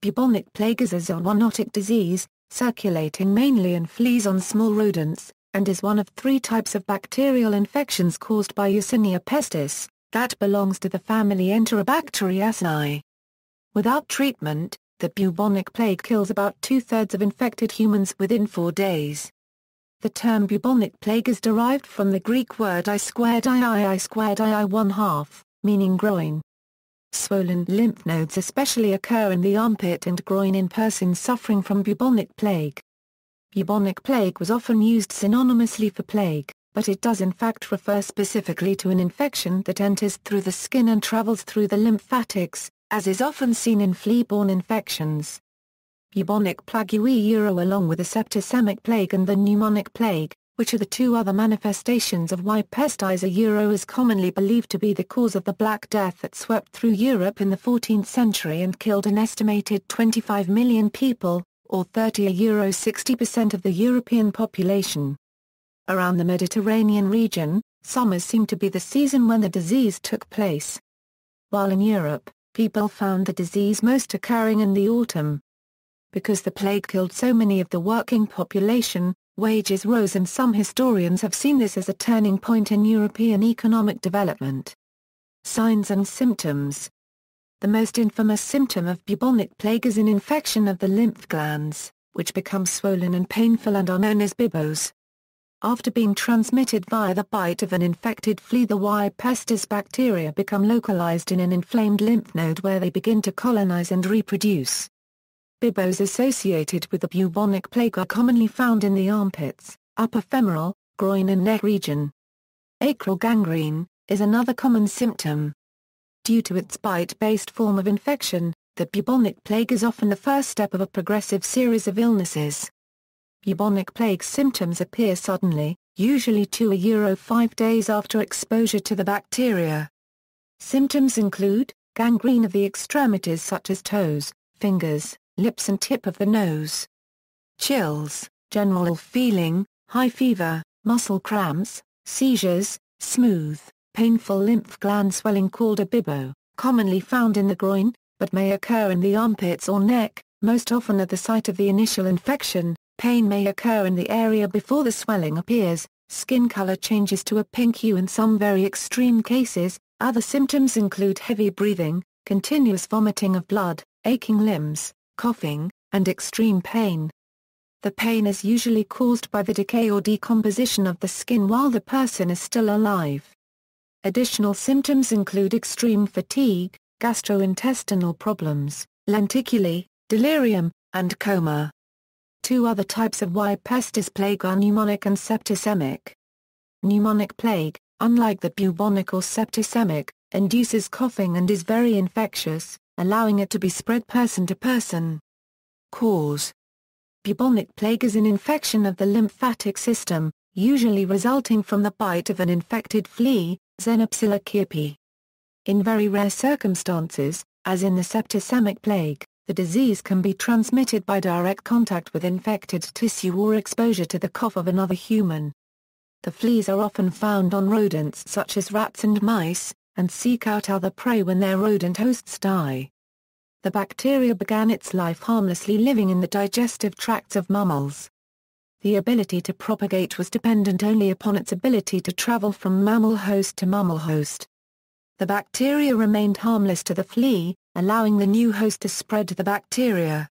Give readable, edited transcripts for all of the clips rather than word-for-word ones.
Bubonic plague is a zoonotic disease, circulating mainly in fleas on small rodents, and is one of 3 types of bacterial infections caused by Yersinia pestis, that belongs to the family Enterobacteriaceae. Without treatment, the bubonic plague kills about 2/3 of infected humans within 4 days. The term bubonic plague is derived from the Greek word I², meaning groin. Swollen lymph nodes especially occur in the armpit and groin in persons suffering from bubonic plague. Bubonic plague was often used synonymously for plague, but it does in fact refer specifically to an infection that enters through the skin and travels through the lymphatics, as is often seen in flea-borne infections. Bubonic plague along with the septicemic plague and the pneumonic plague, which are the 2 other manifestations of Y. pestis is commonly believed to be the cause of the Black Death that swept through Europe in the 14th century and killed an estimated 25 million people, or 60% of the European population. Around the Mediterranean region, summers seem to be the season when the disease took place. While in Europe, people found the disease most occurring in the autumn. Because the plague killed so many of the working population, wages rose, and some historians have seen this as a turning point in European economic development. Signs and symptoms. The most infamous symptom of bubonic plague is an infection of the lymph glands, which become swollen and painful and are known as buboes. After being transmitted via the bite of an infected flea, the Y. pestis bacteria become localized in an inflamed lymph node where they begin to colonize and reproduce. Buboes associated with the bubonic plague are commonly found in the armpits, upper femoral, groin and neck region. Acral gangrene is another common symptom. Due to its bite-based form of infection, the bubonic plague is often the first step of a progressive series of illnesses. Bubonic plague symptoms appear suddenly, usually 2–5 days after exposure to the bacteria. Symptoms include gangrene of the extremities such as toes, fingers, lips and tip of the nose. Chills, general ill feeling, high fever, muscle cramps, seizures, smooth, painful lymph gland swelling called a bubo, commonly found in the groin, but may occur in the armpits or neck, most often at the site of the initial infection. Pain may occur in the area before the swelling appears, skin color changes to a pink hue in some very extreme cases. Other symptoms include heavy breathing, continuous vomiting of blood, aching limbs, coughing, and extreme pain. The pain is usually caused by the decay or decomposition of the skin while the person is still alive. Additional symptoms include extreme fatigue, gastrointestinal problems, lenticulae, delirium, and coma. 2 other types of Y. pestis plague are pneumonic and septicemic. Pneumonic plague, unlike the bubonic or septicemic, induces coughing and is very infectious, allowing it to be spread person to person. Cause. Bubonic plague is an infection of the lymphatic system, usually resulting from the bite of an infected flea, Xenopsilla kiepi. In very rare circumstances, as in the septicemic plague, the disease can be transmitted by direct contact with infected tissue or exposure to the cough of another human. The fleas are often found on rodents such as rats and mice, and seek out other prey when their rodent hosts die. The bacteria began its life harmlessly living in the digestive tracts of mammals. The ability to propagate was dependent only upon its ability to travel from mammal host to mammal host. The bacteria remained harmless to the flea, allowing the new host to spread the bacteria.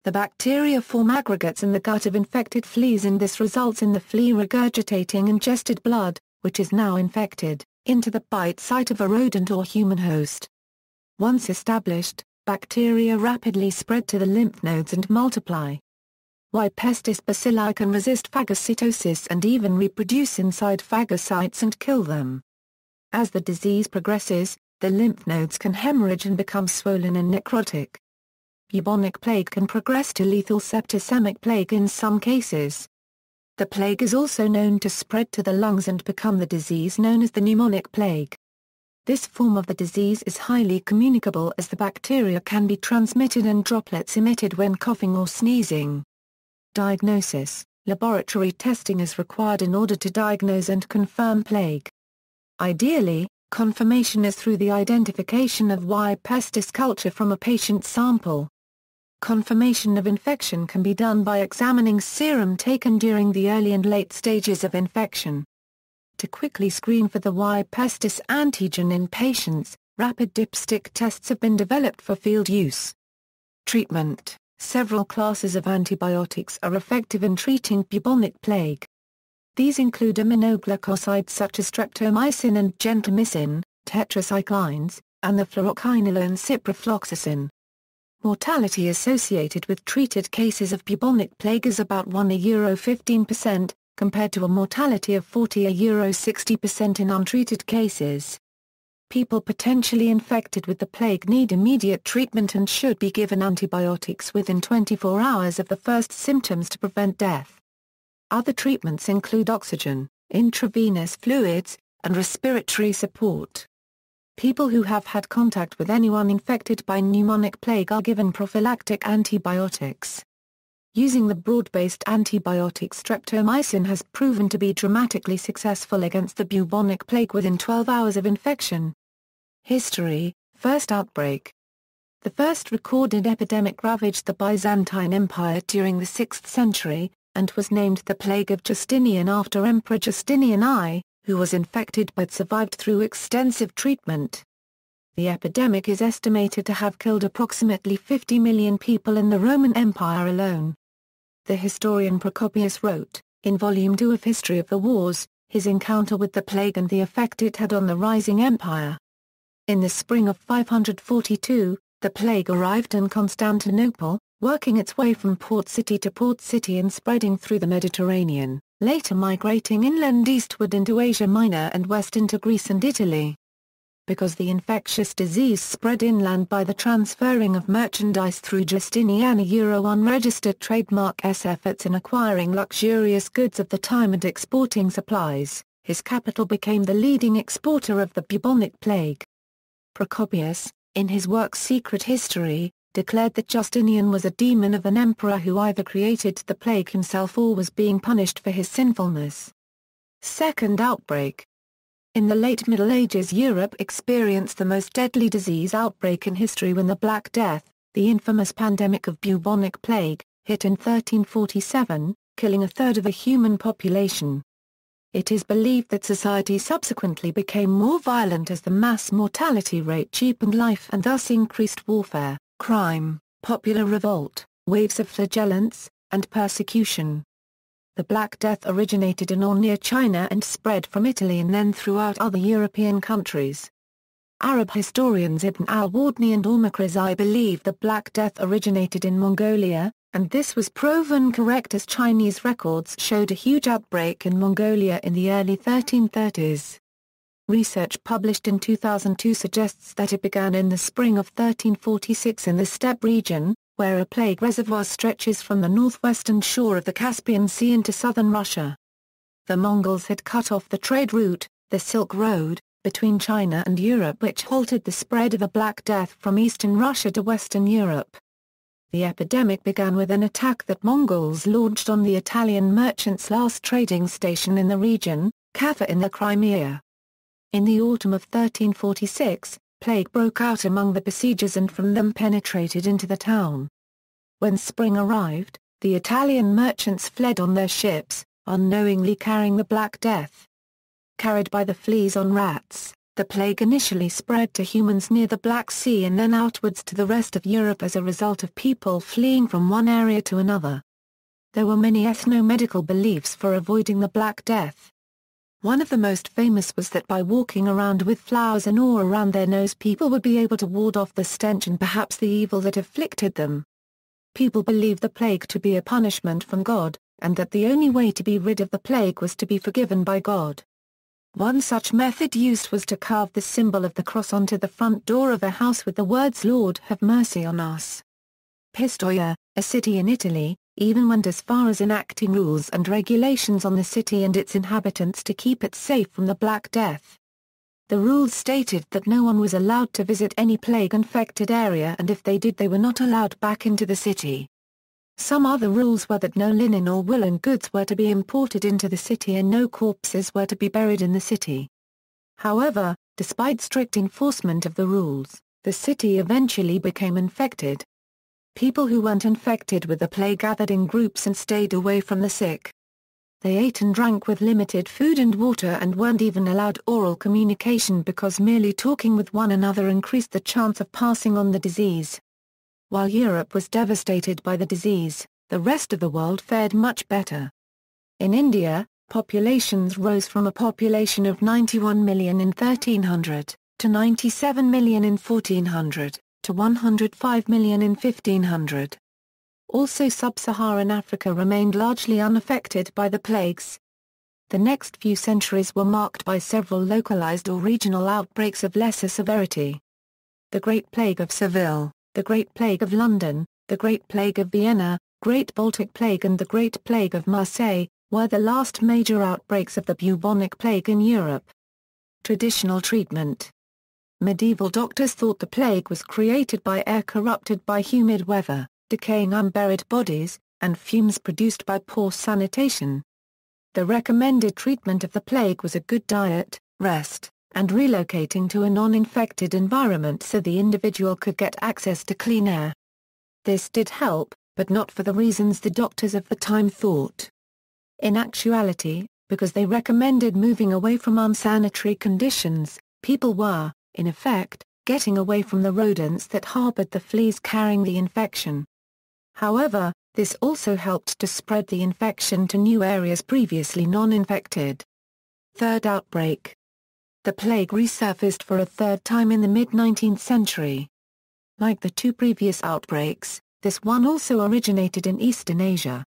The bacteria form aggregates in the gut of infected fleas, and this results in the flea regurgitating ingested blood, which is now infected, into the bite site of a rodent or human host. Once established, bacteria rapidly spread to the lymph nodes and multiply. Y. pestis bacilli can resist phagocytosis and even reproduce inside phagocytes and kill them. As the disease progresses, the lymph nodes can hemorrhage and become swollen and necrotic. Bubonic plague can progress to lethal septicemic plague in some cases. The plague is also known to spread to the lungs and become the disease known as the pneumonic plague. This form of the disease is highly communicable as the bacteria can be transmitted and droplets emitted when coughing or sneezing. Diagnosis: laboratory testing is required in order to diagnose and confirm plague. Ideally, confirmation is through the identification of Y. pestis culture from a patient sample. Confirmation of infection can be done by examining serum taken during the early and late stages of infection. To quickly screen for the Y. pestis antigen in patients, rapid dipstick tests have been developed for field use. Treatment: several classes of antibiotics are effective in treating bubonic plague. These include aminoglycosides such as streptomycin and gentamicin, tetracyclines, and the fluoroquinolone ciprofloxacin. Mortality associated with treated cases of bubonic plague is about 1–15%, compared to a mortality of 40–60% in untreated cases. People potentially infected with the plague need immediate treatment and should be given antibiotics within 24 hours of the first symptoms to prevent death. Other treatments include oxygen, intravenous fluids, and respiratory support. People who have had contact with anyone infected by pneumonic plague are given prophylactic antibiotics. Using the broad-based antibiotic streptomycin has proven to be dramatically successful against the bubonic plague within 12 hours of infection. History: first outbreak. The first recorded epidemic ravaged the Byzantine Empire during the 6th century, and was named the Plague of Justinian after Emperor Justinian I, who was infected but survived through extensive treatment. The epidemic is estimated to have killed approximately 50 million people in the Roman Empire alone. The historian Procopius wrote, in Volume 2 of History of the Wars, his encounter with the plague and the effect it had on the rising empire. In the spring of 542, the plague arrived in Constantinople, working its way from port city to port city and spreading through the Mediterranean, later migrating inland eastward into Asia Minor and west into Greece and Italy. Because the infectious disease spread inland by the transferring of merchandise through Justinian unregistered trademark efforts in acquiring luxurious goods of the time and exporting supplies, his capital became the leading exporter of the bubonic plague. Procopius, in his work Secret History, declared that Justinian was a demon of an emperor who either created the plague himself or was being punished for his sinfulness. Second outbreak. In the late Middle Ages, Europe experienced the most deadly disease outbreak in history when the Black Death, the infamous pandemic of bubonic plague, hit in 1347, killing a third of the human population. It is believed that society subsequently became more violent as the mass mortality rate cheapened life and thus increased warfare, crime, popular revolt, waves of flagellants, and persecution. The Black Death originated in or near China and spread from Italy and then throughout other European countries. Arab historians Ibn al-Wardni and Ormakrizai believe the Black Death originated in Mongolia, and this was proven correct as Chinese records showed a huge outbreak in Mongolia in the early 1330s. Research published in 2002 suggests that it began in the spring of 1346 in the steppe region, where a plague reservoir stretches from the northwestern shore of the Caspian Sea into southern Russia. The Mongols had cut off the trade route, the Silk Road, between China and Europe, which halted the spread of the Black Death from eastern Russia to western Europe. The epidemic began with an attack that Mongols launched on the Italian merchants' last trading station in the region, Kaffa in the Crimea. In the autumn of 1346, plague broke out among the besiegers and from them penetrated into the town. When spring arrived, the Italian merchants fled on their ships, unknowingly carrying the Black Death. Carried by the fleas on rats, the plague initially spread to humans near the Black Sea and then outwards to the rest of Europe as a result of people fleeing from one area to another. There were many ethno-medical beliefs for avoiding the Black Death. One of the most famous was that by walking around with flowers and or around their nose people would be able to ward off the stench and perhaps the evil that afflicted them. People believed the plague to be a punishment from God, and that the only way to be rid of the plague was to be forgiven by God. One such method used was to carve the symbol of the cross onto the front door of a house with the words "Lord have mercy on us." Pistoia, a city in Italy, even went as far as enacting rules and regulations on the city and its inhabitants to keep it safe from the Black Death. The rules stated that no one was allowed to visit any plague-infected area, and if they did they were not allowed back into the city. Some other rules were that no linen or woolen goods were to be imported into the city and no corpses were to be buried in the city. However, despite strict enforcement of the rules, the city eventually became infected. People who weren't infected with the plague gathered in groups and stayed away from the sick. They ate and drank with limited food and water and weren't even allowed oral communication because merely talking with one another increased the chance of passing on the disease. While Europe was devastated by the disease, the rest of the world fared much better. In India, populations rose from a population of 91 million in 1300, to 97 million in 1400, to 105 million in 1500. Also sub-Saharan Africa remained largely unaffected by the plagues. The next few centuries were marked by several localized or regional outbreaks of lesser severity. The Great Plague of Seville, the Great Plague of London, the Great Plague of Vienna, Great Baltic Plague and the Great Plague of Marseille, were the last major outbreaks of the bubonic plague in Europe. Traditional treatment. Medieval doctors thought the plague was created by air corrupted by humid weather, decaying unburied bodies, and fumes produced by poor sanitation. The recommended treatment of the plague was a good diet, rest, and relocating to a non-infected environment so the individual could get access to clean air. This did help, but not for the reasons the doctors of the time thought. In actuality, because they recommended moving away from unsanitary conditions, people were, in effect, getting away from the rodents that harbored the fleas carrying the infection. However, this also helped to spread the infection to new areas previously non-infected. Third outbreak. The plague resurfaced for a third time in the mid-19th century. Like the two previous outbreaks, this one also originated in Eastern Asia.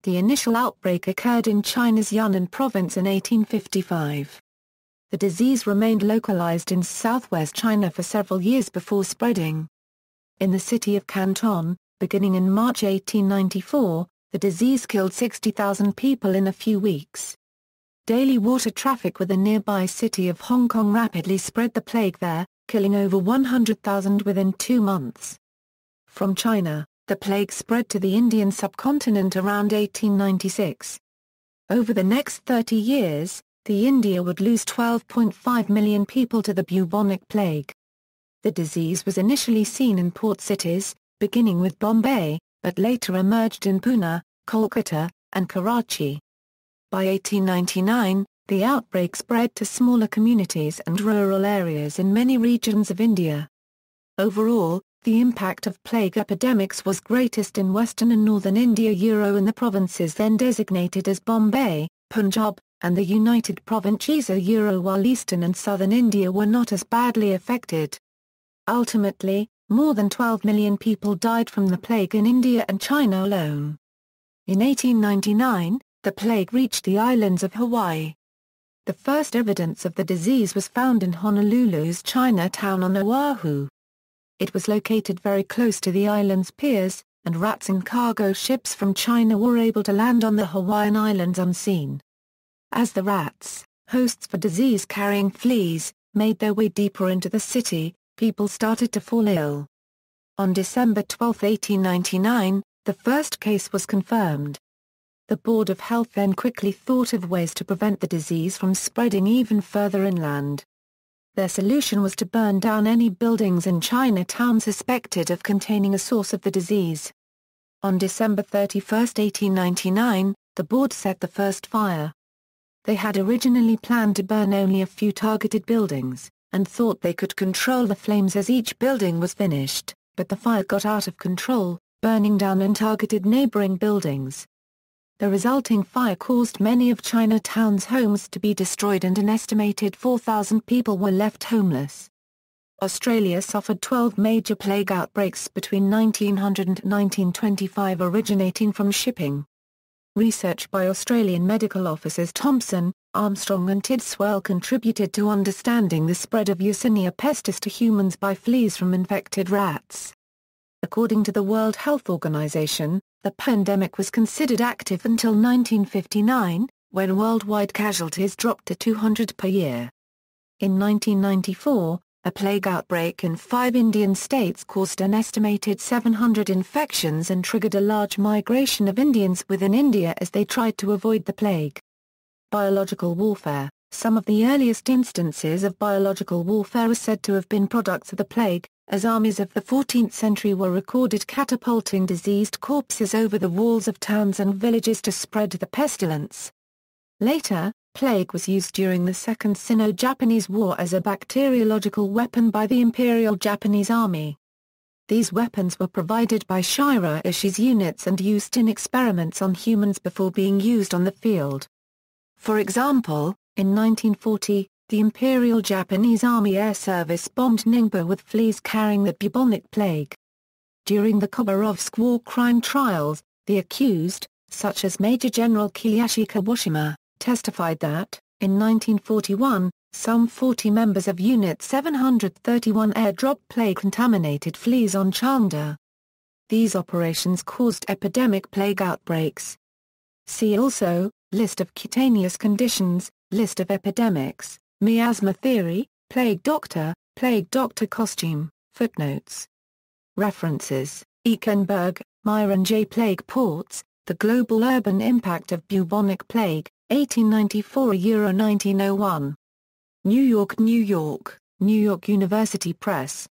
The initial outbreak occurred in China's Yunnan province in 1855. The disease remained localized in southwest China for several years before spreading. In the city of Canton, beginning in March 1894, the disease killed 60,000 people in a few weeks. Daily water traffic with the nearby city of Hong Kong rapidly spread the plague there, killing over 100,000 within 2 months. From China, the plague spread to the Indian subcontinent around 1896. Over the next 30 years, India would lose 12.5 million people to the bubonic plague. The disease was initially seen in port cities, beginning with Bombay, but later emerged in Pune, Kolkata, and Karachi. By 1899, the outbreak spread to smaller communities and rural areas in many regions of India. Overall, the impact of plague epidemics was greatest in western and northern India in the provinces then designated as Bombay, Punjab, and the United Provinces while eastern and southern India were not as badly affected. Ultimately, more than 12 million people died from the plague in India and China alone. In 1899, the plague reached the islands of Hawaii. The first evidence of the disease was found in Honolulu's Chinatown on Oahu. It was located very close to the island's piers, and rats in cargo ships from China were able to land on the Hawaiian Islands unseen. As the rats, hosts for disease-carrying fleas, made their way deeper into the city, people started to fall ill. On December 12, 1899, the first case was confirmed. The Board of Health then quickly thought of ways to prevent the disease from spreading even further inland. Their solution was to burn down any buildings in Chinatown suspected of containing a source of the disease. On December 31, 1899, the board set the first fire. They had originally planned to burn only a few targeted buildings, and thought they could control the flames as each building was finished, but the fire got out of control, burning down and targeted neighboring buildings. The resulting fire caused many of Chinatown's homes to be destroyed and an estimated 4,000 people were left homeless. Australia suffered 12 major plague outbreaks between 1900 and 1925 originating from shipping. Research by Australian medical officers Thompson, Armstrong and Tidswell contributed to understanding the spread of Yersinia pestis to humans by fleas from infected rats. According to the World Health Organization, the pandemic was considered active until 1959, when worldwide casualties dropped to 200 per year. In 1994, a plague outbreak in 5 Indian states caused an estimated 700 infections and triggered a large migration of Indians within India as they tried to avoid the plague. Biological warfare. Some of the earliest instances of biological warfare are said to have been products of the plague, as armies of the 14th century were recorded catapulting diseased corpses over the walls of towns and villages to spread the pestilence. Later, plague was used during the Second Sino-Japanese War as a bacteriological weapon by the Imperial Japanese Army. These weapons were provided by Shira Ishii's units and used in experiments on humans before being used on the field. For example, in 1940, the Imperial Japanese Army Air Service bombed Ningbo with fleas carrying the bubonic plague. During the Khabarovsk war crime trials, the accused, such as Major General Kiyoshi Kawashima, testified that, in 1941, some 40 members of Unit 731 airdrop plague-contaminated fleas on Chalmda. These operations caused epidemic plague outbreaks. See also, List of cutaneous conditions, List of epidemics, miasma theory, plague doctor costume, footnotes. References, Ekenberg, Myron J. Plague Ports, The Global Urban Impact of Bubonic Plague, 1894–1901. New York, New York, New York University Press.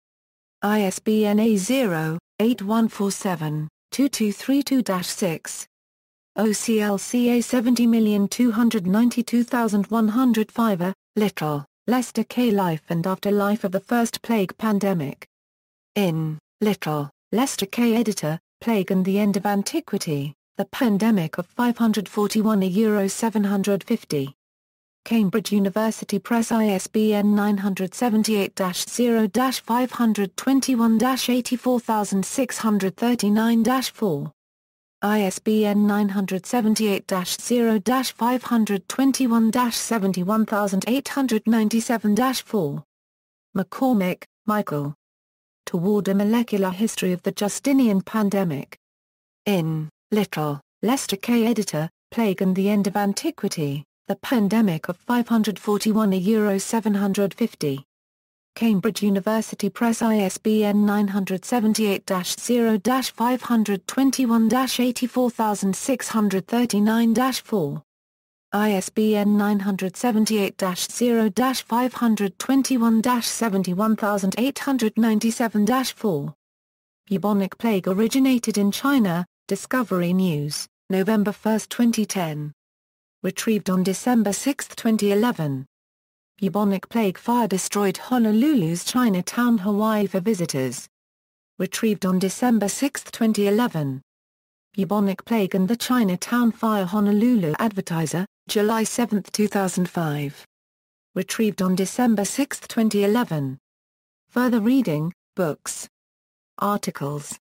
ISBN A0-8147-2232-6. OCLCA 70292105. Little, Lester K. Life and Afterlife of the First Plague Pandemic. In Little, Lester K. Editor, Plague and the End of Antiquity, The Pandemic of 541 €750. Cambridge University Press. ISBN 978-0-521-84639-4. ISBN 978-0-521-71897-4. McCormick, Michael. Toward a Molecular History of the Justinian Pandemic. In Little, Lester K. Editor, Plague and the End of Antiquity, The Pandemic of 541 €750. Cambridge University Press. ISBN 978-0-521-84639-4. ISBN 978-0-521-71897-4. Bubonic plague originated in China, Discovery News, November 1, 2010. Retrieved on December 6, 2011. Bubonic plague fire destroyed Honolulu's Chinatown, Hawaii for visitors. Retrieved on December 6, 2011. Bubonic plague and the Chinatown fire. Honolulu Advertiser, July 7, 2005. Retrieved on December 6, 2011. Further reading, books. Articles.